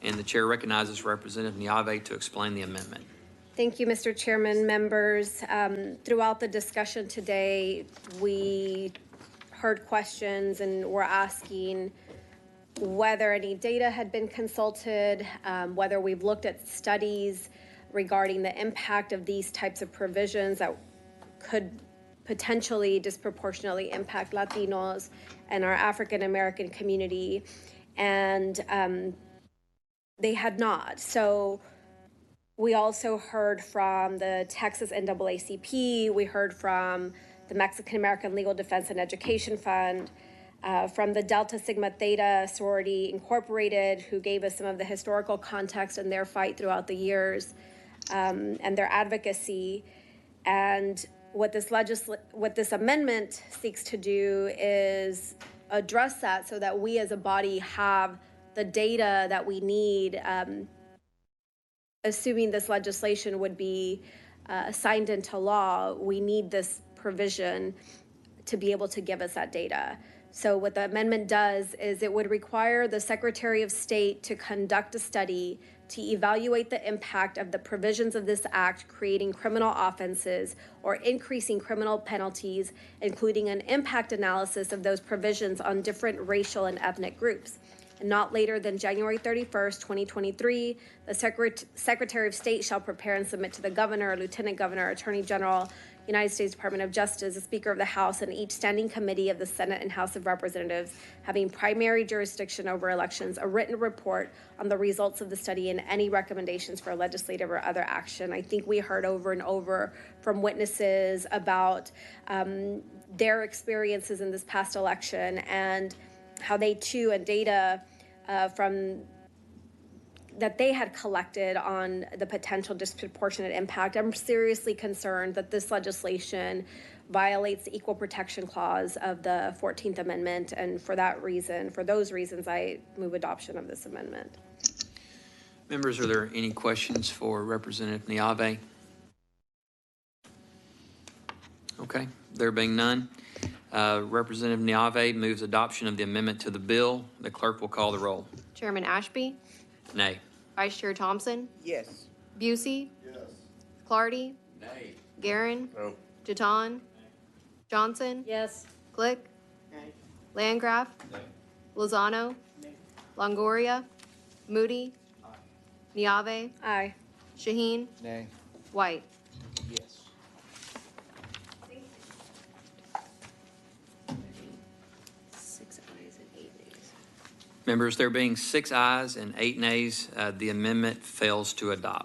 And the chair recognizes Representative Neave to explain the amendment. Thank you, Mr. Chairman, members. Throughout the discussion today, we heard questions and were asking whether any data had been consulted, whether we've looked at studies regarding the impact of these types of provisions that could potentially disproportionately impact Latinos and our African American community, and they had not. So we also heard from the Texas NAACP, we heard from the Mexican American Legal Defense and Education Fund, from the Delta Sigma Theta Sorority Incorporated, who gave us some of the historical context in their fight throughout the years, and their advocacy. And what this amendment seeks to do is address that so that we as a body have the data that we need, assuming this legislation would be signed into law. We need this provision to be able to give us that data. So what the amendment does is it would require the Secretary of State to conduct a study to evaluate the impact of the provisions of this act creating criminal offenses or increasing criminal penalties, including an impact analysis of those provisions on different racial and ethnic groups. And not later than January 31st, 2023, the Secretary of State shall prepare and submit to the Governor, Lieutenant Governor, Attorney General, United States Department of Justice, the Speaker of the House, and each standing committee of the Senate and House of Representatives having primary jurisdiction over elections, a written report on the results of the study and any recommendations for legislative or other action. I think we heard over and over from witnesses about their experiences in this past election and how they too, and data from that they had collected on the potential disproportionate impact. I'm seriously concerned that this legislation violates the Equal Protection Clause of the 14th Amendment, and for those reasons, I move adoption of this amendment. Members, are there any questions for Representative Neave? Okay, there being none, Representative Neave moves adoption of the amendment to the bill. The clerk will call the roll. Chairman Ashby? Nay. Vice Chair Thompson? Yes. Busey? Yes. Clardy? Nay. Guerin? No. Jeton? Johnson? Yes. Glick? Nay. Landgraf? Nay. Lozano? Nay. Longoria? Moody? Neave? Aye. Shaheen? Nay. White? Yes. Six ayes and 8 nays. Members, there being 6 ayes and 8 nays, the amendment fails to adopt.